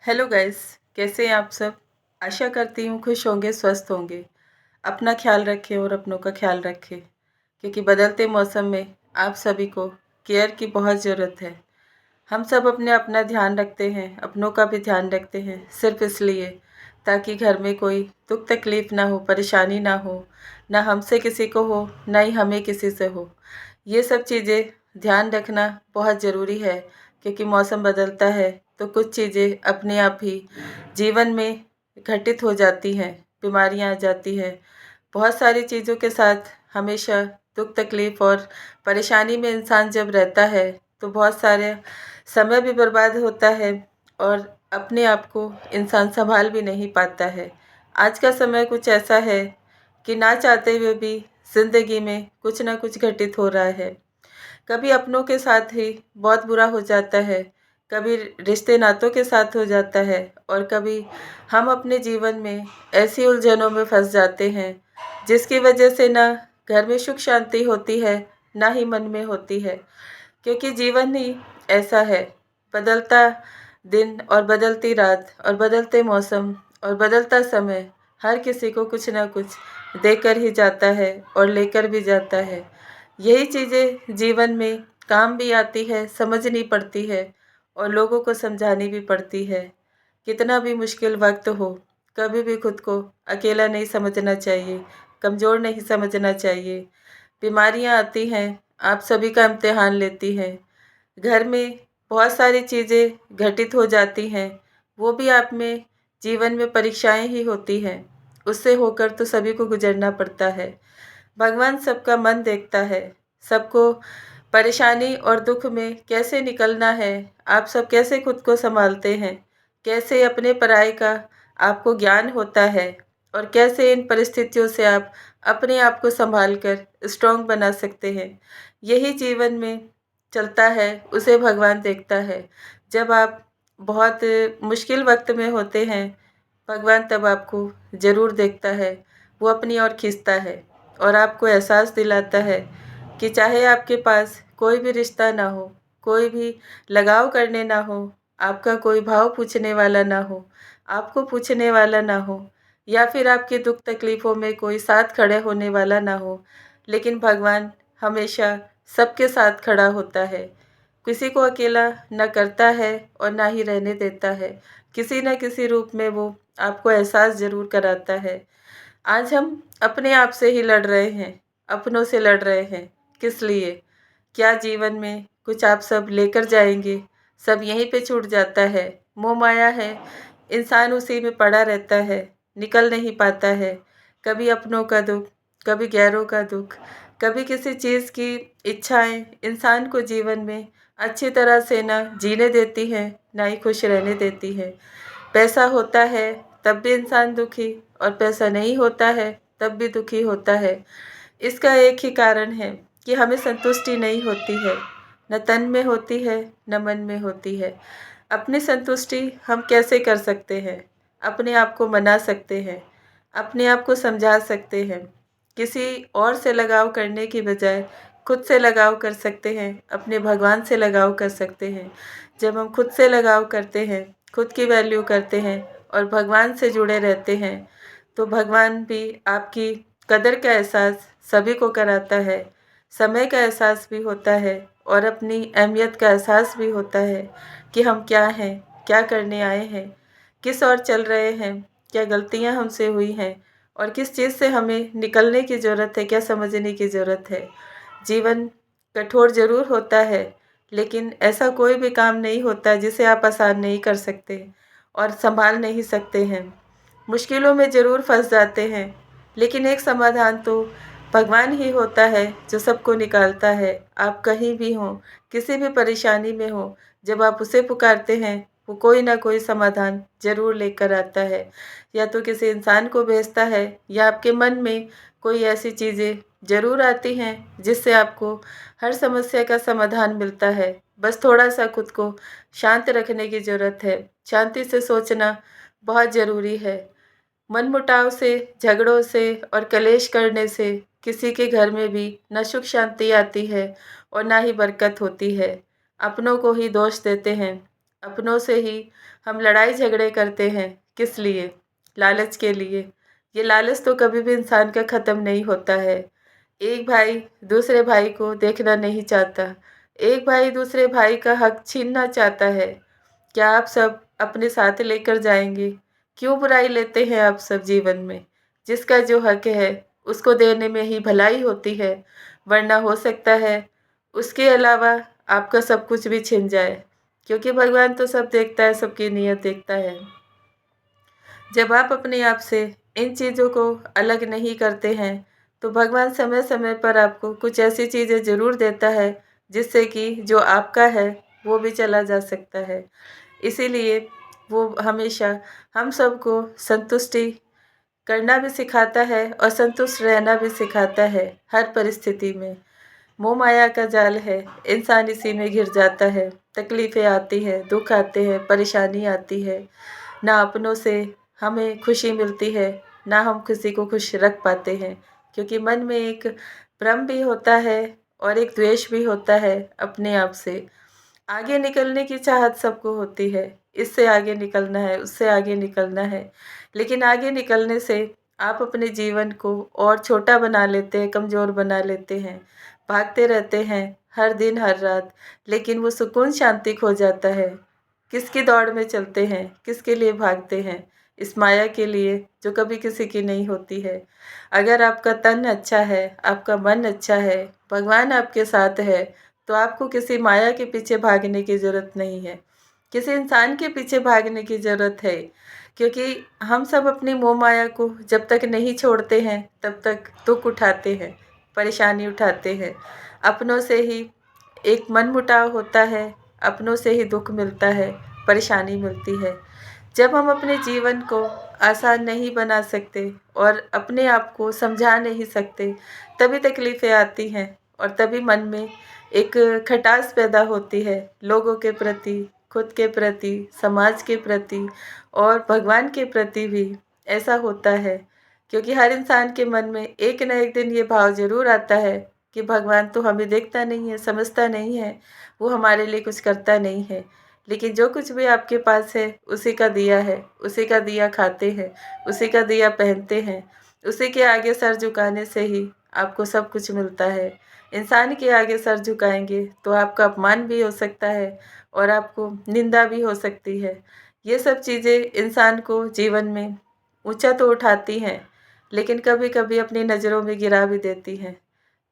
Hello guys. कैसे हैं आप सब। आशा करती हूँ खुश होंगे, स्वस्थ होंगे। अपना ख्याल रखें और अपनों का ख्याल रखें, क्योंकि बदलते मौसम में आप सभी को केयर की बहुत ज़रूरत है। हम सब अपना ध्यान रखते हैं, अपनों का भी ध्यान रखते हैं, सिर्फ इसलिए ताकि घर में कोई दुख तकलीफ़ ना हो, परेशानी ना हो, ना हमसे किसी को हो, ना ही हमें किसी से हो। ये सब चीज़ें ध्यान रखना बहुत ज़रूरी है, क्योंकि मौसम बदलता है तो कुछ चीज़ें अपने आप ही जीवन में घटित हो जाती हैं, बीमारियाँ आ जाती हैं। बहुत सारी चीज़ों के साथ हमेशा दुख तकलीफ़ और परेशानी में इंसान जब रहता है तो बहुत सारे समय भी बर्बाद होता है और अपने आप को इंसान संभाल भी नहीं पाता है। आज का समय कुछ ऐसा है कि ना चाहते हुए भी ज़िंदगी में कुछ ना कुछ घटित हो रहा है। कभी अपनों के साथ ही बहुत बुरा हो जाता है, कभी रिश्ते नातों के साथ हो जाता है और कभी हम अपने जीवन में ऐसी उलझनों में फंस जाते हैं जिसकी वजह से ना घर में सुख शांति होती है, ना ही मन में होती है। क्योंकि जीवन ही ऐसा है, बदलता दिन और बदलती रात और बदलते मौसम और बदलता समय हर किसी को कुछ ना कुछ देकर ही जाता है और लेकर भी जाता है। यही चीज़ें जीवन में काम भी आती है, समझनी पड़ती है और लोगों को समझानी भी पड़ती है। कितना भी मुश्किल वक्त हो, कभी भी खुद को अकेला नहीं समझना चाहिए, कमज़ोर नहीं समझना चाहिए। बीमारियां आती हैं, आप सभी का इम्तिहान लेती हैं। घर में बहुत सारी चीज़ें घटित हो जाती हैं, वो भी आप में जीवन में परीक्षाएं ही होती हैं। उससे होकर तो सभी को गुजरना पड़ता है। भगवान सबका मन देखता है, सबको परेशानी और दुख में कैसे निकलना है, आप सब कैसे खुद को संभालते हैं, कैसे अपने पराये का आपको ज्ञान होता है और कैसे इन परिस्थितियों से आप अपने आप को संभाल कर स्ट्रॉन्ग बना सकते हैं। यही जीवन में चलता है, उसे भगवान देखता है। जब आप बहुत मुश्किल वक्त में होते हैं, भगवान तब आपको ज़रूर देखता है, वो अपनी ओर खींचता है और आपको एहसास दिलाता है कि चाहे आपके पास कोई भी रिश्ता ना हो, कोई भी लगाव करने ना हो, आपका कोई भाव पूछने वाला ना हो, आपको पूछने वाला ना हो, या फिर आपकी दुख तकलीफ़ों में कोई साथ खड़े होने वाला ना हो, लेकिन भगवान हमेशा सबके साथ खड़ा होता है। किसी को अकेला ना करता है और ना ही रहने देता है। किसी न किसी रूप में वो आपको एहसास ज़रूर कराता है। आज हम अपने आप से ही लड़ रहे हैं, अपनों से लड़ रहे हैं। किस लिए? क्या जीवन में कुछ आप सब लेकर जाएंगे? सब यहीं पे छूट जाता है। मोह माया है, इंसान उसी में पड़ा रहता है, निकल नहीं पाता है। कभी अपनों का दुख, कभी गैरों का दुख, कभी किसी चीज़ की इच्छाएं इंसान को जीवन में अच्छी तरह से ना जीने देती हैं, ना ही खुश रहने देती है। पैसा होता है तब भी इंसान दुखी और पैसा नहीं होता है तब भी दुखी होता है। इसका एक ही कारण है कि हमें संतुष्टि नहीं होती है, न तन में होती है, न मन में होती है। अपनी संतुष्टि हम कैसे कर सकते हैं? अपने आप को मना सकते हैं, अपने आप को समझा सकते हैं। किसी और से लगाव करने की बजाय खुद से लगाव कर सकते हैं, अपने भगवान से लगाव कर सकते हैं। जब हम खुद से लगाव करते हैं, खुद की वैल्यू करते हैं और भगवान से जुड़े रहते हैं, तो भगवान भी आपकी कदर का एहसास सभी को कराता है। समय का एहसास भी होता है और अपनी अहमियत का एहसास भी होता है कि हम क्या हैं, क्या करने आए हैं, किस ओर चल रहे हैं, क्या गलतियां हमसे हुई हैं और किस चीज़ से हमें निकलने की ज़रूरत है, क्या समझने की ज़रूरत है। जीवन कठोर ज़रूर होता है, लेकिन ऐसा कोई भी काम नहीं होता जिसे आप आसान नहीं कर सकते और संभाल नहीं सकते हैं। मुश्किलों में ज़रूर फंस जाते हैं, लेकिन एक समाधान तो भगवान ही होता है जो सबको निकालता है। आप कहीं भी हों, किसी भी परेशानी में हों, जब आप उसे पुकारते हैं, वो कोई ना कोई समाधान ज़रूर लेकर आता है। या तो किसी इंसान को भेजता है या आपके मन में कोई ऐसी चीज़ें ज़रूर आती हैं जिससे आपको हर समस्या का समाधान मिलता है। बस थोड़ा-सा खुद को शांत रखने की ज़रूरत है। शांति से सोचना बहुत ज़रूरी है। मनमुटाव से, झगड़ों से और कलेश करने से किसी के घर में भी न सुख शांति आती है और ना ही बरकत होती है। अपनों को ही दोष देते हैं, अपनों से ही हम लड़ाई झगड़े करते हैं। किस लिए? लालच के लिए। ये लालच तो कभी भी इंसान का ख़त्म नहीं होता है। एक भाई दूसरे भाई को देखना नहीं चाहता। एक भाई दूसरे भाई का हक छीनना चाहता है। क्या आप सब अपने साथ लेकर जाएँगे? क्यों बुराई लेते हैं आप सब जीवन में? जिसका जो हक है उसको देने में ही भलाई होती है, वरना हो सकता है उसके अलावा आपका सब कुछ भी छिन जाए। क्योंकि भगवान तो सब देखता है, सबकी नीयत देखता है। जब आप अपने आप से इन चीज़ों को अलग नहीं करते हैं, तो भगवान समय-समय पर आपको कुछ ऐसी चीज़ें ज़रूर देता है, जिससे कि जो आपका है, वो भी चला जा सकता है। इसीलिए वो हमेशा हम सबको संतुष्टि करना भी सिखाता है और संतुष्ट रहना भी सिखाता है, हर परिस्थिति में। मोह माया का जाल है, इंसान इसी में घिर जाता है। तकलीफ़ें आती हैं, दुःख आते हैं, परेशानी आती है। ना अपनों से हमें खुशी मिलती है, ना हम किसी को खुश रख पाते हैं, क्योंकि मन में एक भ्रम भी होता है और एक द्वेष भी होता है अपने आप से। आगे निकलने की चाहत सबको होती है, इससे आगे निकलना है, उससे आगे निकलना है। लेकिन आगे निकलने से आप अपने जीवन को और छोटा बना लेते हैं, कमज़ोर बना लेते हैं। भागते रहते हैं हर दिन, हर रात, लेकिन वो सुकून शांति खो जाता है। किसकी दौड़ में चलते हैं, किसके लिए भागते हैं? इस माया के लिए जो कभी किसी की नहीं होती है। अगर आपका तन अच्छा है, आपका मन अच्छा है, भगवान आपके साथ है, तो आपको किसी माया के पीछे भागने की ज़रूरत नहीं है। किसी इंसान के पीछे भागने की ज़रूरत है, क्योंकि हम सब अपनी मोह माया को जब तक नहीं छोड़ते हैं, तब तक दुःख उठाते हैं, परेशानी उठाते हैं। अपनों से ही एक मनमुटाव होता है, अपनों से ही दुःख मिलता है, परेशानी मिलती है। जब हम अपने जीवन को आसान नहीं बना सकते और अपने आप को समझा नहीं सकते, तभी तकलीफ़ें आती हैं और तभी मन में एक खटास पैदा होती है, लोगों के प्रति, खुद के प्रति, समाज के प्रति और भगवान के प्रति भी ऐसा होता है। क्योंकि हर इंसान के मन में एक न एक दिन ये भाव ज़रूर आता है कि भगवान तो हमें देखता नहीं है, समझता नहीं है, वो हमारे लिए कुछ करता नहीं है। लेकिन जो कुछ भी आपके पास है, उसी का दिया है, उसी का दिया खाते हैं, उसी का दिया पहनते हैं, उसी के आगे सर झुकाने से ही आपको सब कुछ मिलता है। इंसान के आगे सर झुकाएँगे तो आपका अपमान भी हो सकता है और आपको निंदा भी हो सकती है। ये सब चीज़ें इंसान को जीवन में ऊँचा तो उठाती हैं, लेकिन कभी-कभी अपनी नज़रों में गिरा भी देती हैं।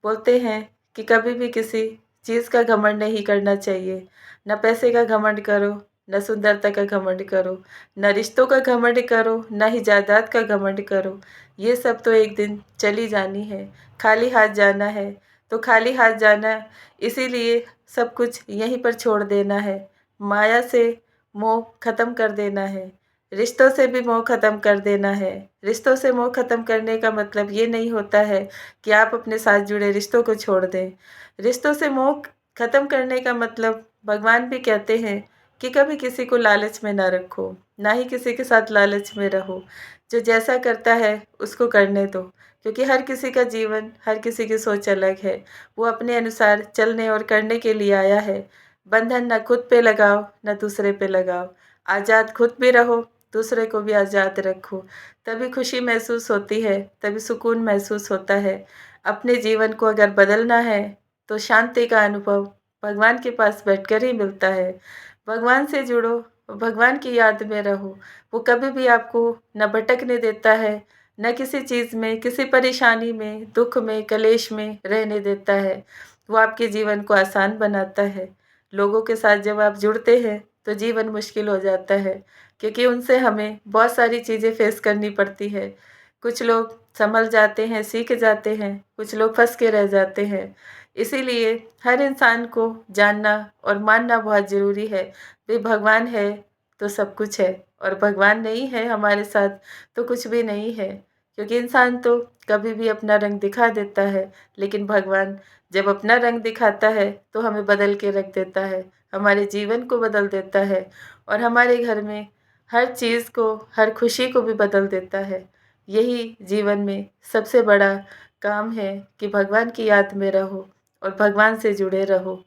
बोलते हैं कि कभी भी किसी चीज़ का घमंड नहीं करना चाहिए। ना पैसे का घमंड करो, ना सुंदरता का घमंड करो, ना रिश्तों का घमंड करो, ना ही जायदाद का घमंड करो। ये सब तो एक दिन चली जानी है, खाली हाथ जाना है, तो खाली हाथ जाना, इसीलिए सब कुछ यहीं पर छोड़ देना है। माया से मोह ख़त्म कर देना है, रिश्तों से भी मोह ख़त्म कर देना है। रिश्तों से मोह ख़त्म करने का मतलब ये नहीं होता है कि आप अपने साथ जुड़े रिश्तों को छोड़ दें। रिश्तों से मोह ख़त्म करने का मतलब भगवान भी कहते हैं कि कभी किसी को लालच में ना रखो, ना ही किसी के साथ लालच में रहो। जो जैसा करता है उसको करने दो, क्योंकि हर किसी का जीवन, हर किसी की सोच अलग है। वो अपने अनुसार चलने और करने के लिए आया है। बंधन ना खुद पे लगाओ, ना दूसरे पे लगाओ। आज़ाद खुद भी रहो, दूसरे को भी आज़ाद रखो। तभी खुशी महसूस होती है, तभी सुकून महसूस होता है। अपने जीवन को अगर बदलना है, तो शांति का अनुभव भगवान के पास बैठकर ही मिलता है। भगवान से जुड़ो, भगवान की याद में रहो। वो कभी भी आपको न भटकने देता है, न किसी चीज़ में, किसी परेशानी में, दुःख में, कलेश में रहने देता है। वो आपके जीवन को आसान बनाता है। लोगों के साथ जब आप जुड़ते हैं, तो जीवन मुश्किल हो जाता है, क्योंकि उनसे हमें बहुत सारी चीज़ें फेस करनी पड़ती है। कुछ लोग सँभल जाते हैं, सीख जाते हैं, कुछ लोग फँस के रह जाते हैं। इसीलिए हर इंसान को जानना और मानना बहुत ज़रूरी है, भई भगवान है तो सब कुछ है और भगवान नहीं है हमारे साथ तो कुछ भी नहीं है। क्योंकि इंसान तो कभी भी अपना रंग दिखा देता है, लेकिन भगवान जब अपना रंग दिखाता है तो हमें बदल के रख देता है, हमारे जीवन को बदल देता है और हमारे घर में हर चीज़ को, हर खुशी को भी बदल देता है। यही जीवन में सबसे बड़ा काम है कि भगवान की याद में रहो और भगवान से जुड़े रहो।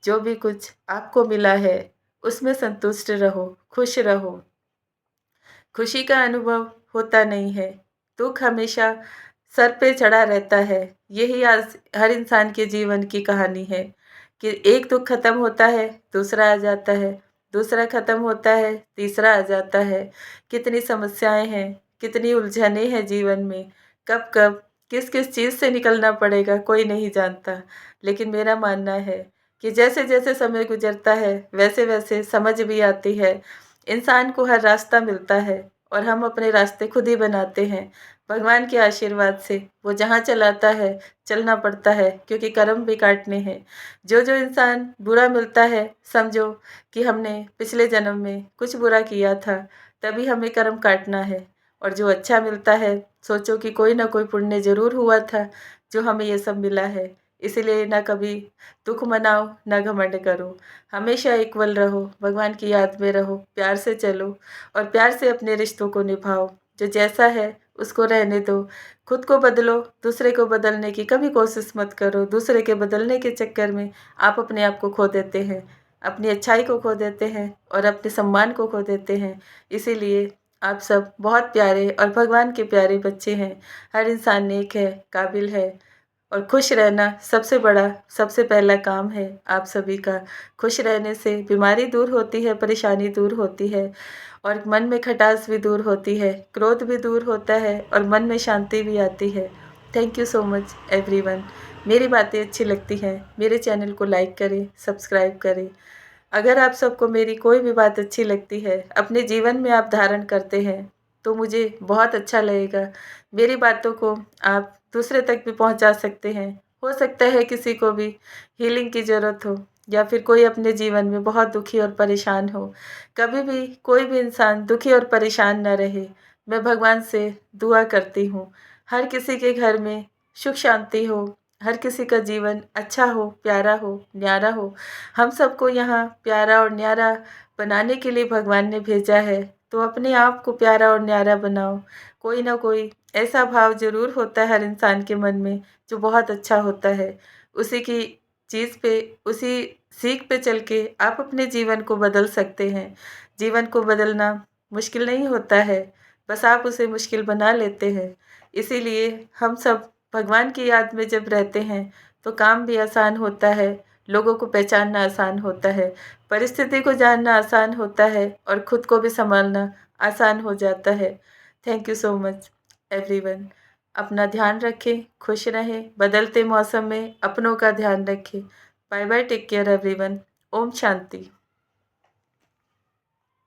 जो भी कुछ आपको मिला है, उसमें संतुष्ट रहो, खुश रहो। खुशी का अनुभव होता नहीं है, दुःख हमेशा सर पे चढ़ा रहता है। यही आज हर इंसान के जीवन की कहानी है कि एक दुःख खत्म होता है, दूसरा आ जाता है, दूसरा खत्म होता है, तीसरा आ जाता है। कितनी समस्याएँ हैं, कितनी उलझनें हैं जीवन में, कब-कब, किस-किस चीज़ से निकलना पड़ेगा कोई नहीं जानता। लेकिन मेरा मानना है कि जैसे-जैसे समय गुज़रता है, वैसे-वैसे समझ भी आती है। इंसान को हर रास्ता मिलता है और हम अपने रास्ते खुद ही बनाते हैं। भगवान के आशीर्वाद से वो जहाँ चलाता है, चलना पड़ता है क्योंकि कर्म भी काटने हैं। जो-जो इंसान बुरा मिलता है, समझो कि हमने पिछले जन्म में कुछ बुरा किया था, तभी हमें कर्म काटना है। और जो अच्छा मिलता है, सोचो कि कोई ना कोई पुण्य ज़रूर हुआ था, जो हमें ये सब मिला है। इसीलिए ना कभी दुःख मनाओ, ना घमंड करो। हमेशा इक्वल रहो, भगवान की याद में रहो, प्यार से चलो और प्यार से अपने रिश्तों को निभाओ। जो जैसा है उसको रहने दो। खुद को बदलो, दूसरे को बदलने की कभी कोशिश मत करो। दूसरे के बदलने के चक्कर में आप अपने आप को खो देते हैं, अपनी अच्छाई को खो देते हैं और अपने सम्मान को खो देते हैं। इसीलिए आप सब बहुत प्यारे और भगवान के प्यारे बच्चे हैं। हर इंसान नेक है, काबिल है और खुश रहना सबसे बड़ा, सबसे पहला काम है आप सभी का। खुश रहने से बीमारी दूर होती है, परेशानी दूर होती है और मन में खटास भी दूर होती है, क्रोध भी दूर होता है और मन में शांति भी आती है। Thank you so much everyone. मेरी बातें अच्छी लगती हैं, मेरे चैनल को लाइक करें, सब्सक्राइब करें। अगर आप सबको मेरी कोई भी बात अच्छी लगती है, अपने जीवन में आप धारण करते हैं, तो मुझे बहुत अच्छा लगेगा। मेरी बातों को आप दूसरे तक भी पहुंचा सकते हैं। हो सकता है किसी को भी हीलिंग की ज़रूरत हो या फिर कोई अपने जीवन में बहुत दुखी और परेशान हो। कभी भी कोई भी इंसान दुखी और परेशान ना रहे, मैं भगवान से दुआ करती हूँ। हर किसी के घर में सुख शांति हो, हर किसी का जीवन अच्छा हो, प्यारा हो, न्यारा हो। हम सबको यहाँ प्यारा और न्यारा बनाने के लिए भगवान ने भेजा है, तो अपने आप को प्यारा और न्यारा बनाओ। कोई ना कोई ऐसा भाव ज़रूर होता है हर इंसान के मन में, जो बहुत अच्छा होता है। उसी की चीज़ पे, उसी सीख पे चल के आप अपने जीवन को बदल सकते हैं। जीवन को बदलना मुश्किल नहीं होता है, बस आप उसे मुश्किल बना लेते हैं। इसीलिए हम सब भगवान की याद में जब रहते हैं, तो काम भी आसान होता है, लोगों को पहचानना आसान होता है, परिस्थिति को जानना आसान होता है और खुद को भी सँभालना आसान हो जाता है। Thank you so much everyone. अपना ध्यान रखें, खुश रहें, बदलते मौसम में अपनों का ध्यान रखें। Bye bye, take care everyone. ओम शांति।